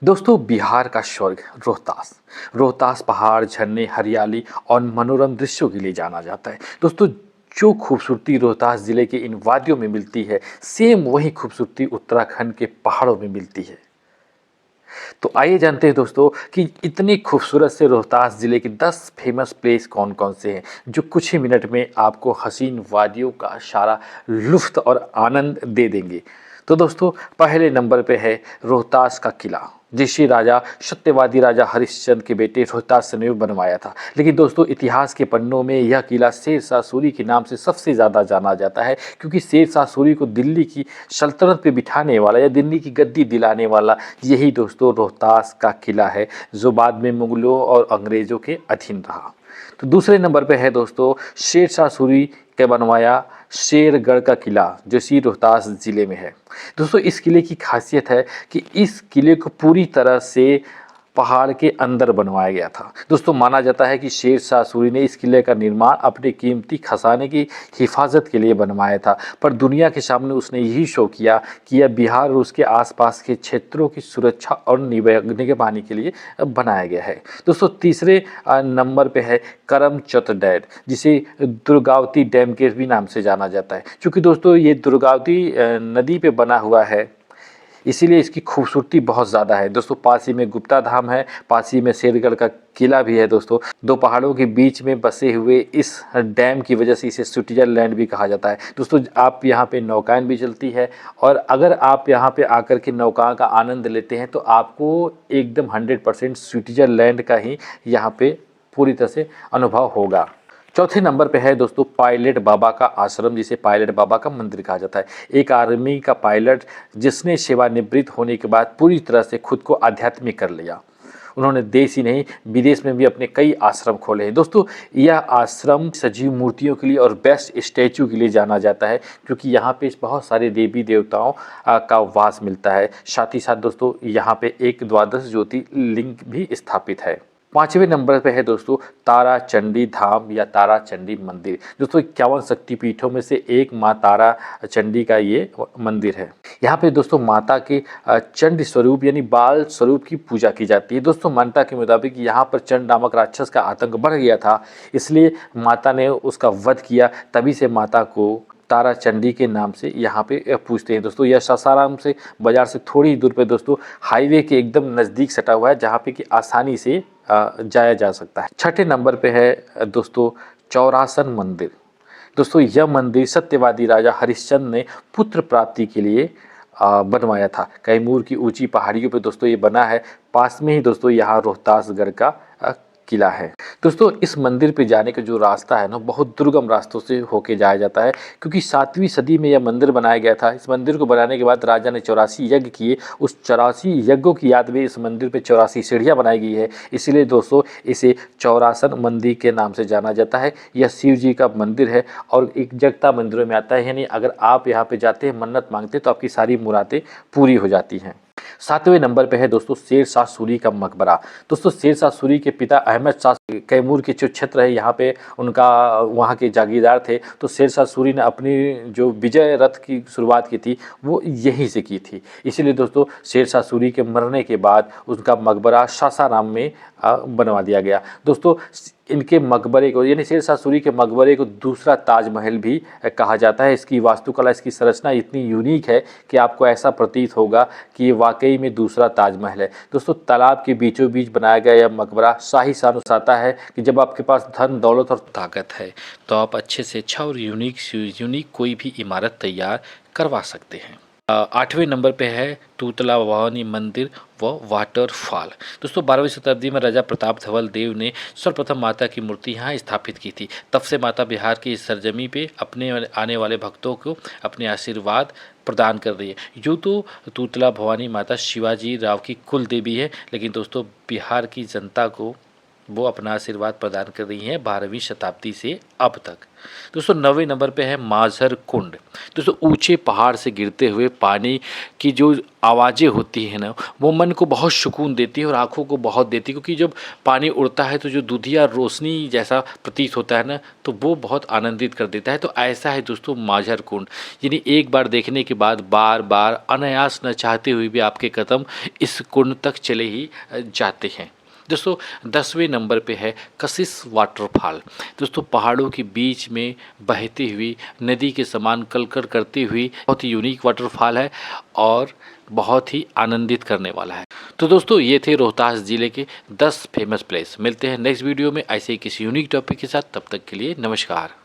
दोस्तों बिहार का स्वर्ग रोहतास। रोहतास पहाड़, झरने, हरियाली और मनोरम दृश्यों के लिए जाना जाता है। दोस्तों जो खूबसूरती रोहतास ज़िले के इन वादियों में मिलती है, सेम वही खूबसूरती उत्तराखंड के पहाड़ों में मिलती है। तो आइए जानते हैं दोस्तों कि इतनी खूबसूरत से रोहतास ज़िले के 10 फेमस प्लेस कौन-कौन से हैं, जो कुछ ही मिनट में आपको हसीन वादियों का सारा लुत्फ़ और आनंद दे देंगे। तो दोस्तों पहले नंबर पे है रोहतास का किला, जिसे राजा सत्यवादी राजा हरिश्चंद्र के बेटे रोहतास ने बनवाया था। लेकिन दोस्तों इतिहास के पन्नों में यह किला शेर शाह सूरी के नाम से सबसे ज़्यादा जाना जाता है, क्योंकि शेर शाह सूरी को दिल्ली की सल्तनत पे बिठाने वाला या दिल्ली की गद्दी दिलाने वाला यही दोस्तों रोहतास का किला है, जो बाद में मुगलों और अंग्रेज़ों के अधीन रहा। तो दूसरे नंबर पे है दोस्तों शेर शाह सूरी के बनवाया शेरगढ़ का किला, जो इसी रोहतास ज़िले में है। दोस्तों इस किले की खासियत है कि इस किले को पूरी तरह से पहाड़ के अंदर बनवाया गया था। दोस्तों माना जाता है कि शेर शाह सूरी ने इस किले का निर्माण अपने कीमती खजाने की हिफाजत के लिए बनवाया था, पर दुनिया के सामने उसने यही शो किया कि यह बिहार और उसके आसपास के क्षेत्रों की सुरक्षा और निगरानी के लिए बनाया गया है। दोस्तों तीसरे नंबर पे है करमचट डैम, जिसे दुर्गावती डैम के भी नाम से जाना जाता है। चूँकि दोस्तों ये दुर्गावती नदी पे बना हुआ है, इसीलिए इसकी खूबसूरती बहुत ज़्यादा है। दोस्तों पास ही में गुप्ता धाम है, पास ही में शेरगढ़ का किला भी है। दोस्तों दो पहाड़ों के बीच में बसे हुए इस डैम की वजह से इसे स्विट्ज़रलैंड भी कहा जाता है। दोस्तों आप यहाँ पे नौकाएं भी चलती है, और अगर आप यहाँ पे आकर के नौका का आनंद लेते हैं तो आपको एकदम 100% स्विट्ज़रलैंड का ही यहाँ पे पूरी तरह से अनुभव होगा। चौथे नंबर पे है दोस्तों पायलट बाबा का आश्रम, जिसे पायलट बाबा का मंदिर कहा जाता है। एक आर्मी का पायलट जिसने सेवानिवृत्त होने के बाद पूरी तरह से खुद को आध्यात्मिक कर लिया। उन्होंने देश ही नहीं विदेश में भी अपने कई आश्रम खोले हैं। दोस्तों यह आश्रम सजीव मूर्तियों के लिए और बेस्ट स्टैचू के लिए जाना जाता है, क्योंकि यहाँ पे बहुत सारे देवी देवताओं का वास मिलता है। साथ ही साथ दोस्तों यहाँ पे एक द्वादश ज्योतिर्लिंग भी स्थापित है। पाँचवें नंबर पे है दोस्तों तारा चंडी धाम या तारा चंडी मंदिर। दोस्तों 51 शक्तिपीठों में से एक माँ तारा चंडी का ये मंदिर है। यहाँ पे दोस्तों माता के चंड स्वरूप यानी बाल स्वरूप की पूजा की जाती है। दोस्तों मान्यता के मुताबिक यहाँ पर चंड नामक राक्षस का आतंक बढ़ गया था, इसलिए माता ने उसका वध किया। तभी से माता को तारा चंडी के नाम से यहाँ पे पूजते हैं। दोस्तों यह सासाराम से बाजार से थोड़ी दूर पे दोस्तों हाईवे के एकदम नज़दीक सटा हुआ है, जहाँ पे कि आसानी से जाया जा सकता है। छठे नंबर पे है दोस्तों चौरासन मंदिर। दोस्तों यह मंदिर सत्यवादी राजा हरिश्चंद्र ने पुत्र प्राप्ति के लिए बनवाया था। कैमूर की ऊंची पहाड़ियों पे दोस्तों ये बना है। पास में ही दोस्तों यहाँ रोहतासगढ़ का किला है। दोस्तों इस मंदिर पे जाने का जो रास्ता है ना, बहुत दुर्गम रास्तों से होके जाया जाता है, क्योंकि 7वीं सदी में यह मंदिर बनाया गया था। इस मंदिर को बनाने के बाद राजा ने 84 यज्ञ किए। उस 84 यज्ञों की याद में इस मंदिर पे 84 सीढ़ियाँ बनाई गई है, इसीलिए दोस्तों इसे चौरासन मंदिर के नाम से जाना जाता है। यह शिव जी का मंदिर है और एक जगता मंदिरों में आता है, यानी अगर आप यहाँ पे जाते हैं मन्नत मांगते तो आपकी सारी मुरादें पूरी हो जाती हैं। 7वें नंबर पे है दोस्तों शेर शाह सूरी का मकबरा। दोस्तों शेर शाह सूरी के पिता अहमद शाह कैमूर के जो क्षेत्र है यहाँ पे उनका वहाँ के जागीरदार थे, तो शेर शाह सूरी ने अपनी जो विजय रथ की शुरुआत की थी वो यहीं से की थी। इसीलिए दोस्तों शेर शाह सूरी के मरने के बाद उनका मकबरा सासाराम में बनवा दिया गया। दोस्तों इनके मकबरे को यानी शेर शाह सूरी के मकबरे को दूसरा ताजमहल भी कहा जाता है। इसकी वास्तुकला, इसकी संरचना इतनी यूनिक है कि आपको ऐसा प्रतीत होगा कि ये वाकई में दूसरा ताजमहल है। दोस्तों तालाब के बीचों बीच बनाया गया यह मकबरा शाही शान दर्शाता है कि जब आपके पास धन दौलत और ताकत है तो आप अच्छे से अच्छा और यूनिक कोई भी इमारत तैयार करवा सकते हैं। 8वें नंबर पे है तूतला भवानी मंदिर व वाटरफॉल। दोस्तों 12वीं शताब्दी में राजा प्रताप धवल देव ने सर्वप्रथम माता की मूर्ति यहाँ स्थापित की थी। तब से माता बिहार की इस सरजमी पे अपने आने वाले भक्तों को अपने आशीर्वाद प्रदान कर रही है। यूँ तो तूतला भवानी माता शिवाजी राव की कुल देवी है, लेकिन दोस्तों बिहार की जनता को वो अपना आशीर्वाद प्रदान कर रही हैं 12वीं शताब्दी से अब तक। दोस्तों 9वें नंबर पे है माझर कुंड। दोस्तों ऊंचे पहाड़ से गिरते हुए पानी की जो आवाज़ें होती हैं ना, वो मन को बहुत सुकून देती है और आँखों को बहुत देती है, क्योंकि जब पानी उड़ता है तो जो दूधिया रोशनी जैसा प्रतीत होता है ना, तो वो बहुत आनंदित कर देता है। तो ऐसा है दोस्तों माझर कुंड, यानी एक बार देखने के बाद बार बार अनायास न चाहते हुए भी आपके कदम इस कुंड तक चले ही जाते हैं। दोस्तों 10वें नंबर पे है कशिश वाटरफॉल। दोस्तों पहाड़ों के बीच में बहती हुई नदी के समान कलकल करती हुई बहुत ही यूनिक वाटरफॉल है और बहुत ही आनंदित करने वाला है। तो दोस्तों ये थे रोहतास ज़िले के 10 फेमस प्लेस। मिलते हैं नेक्स्ट वीडियो में ऐसे ही किसी यूनिक टॉपिक के साथ, तब तक के लिए नमस्कार।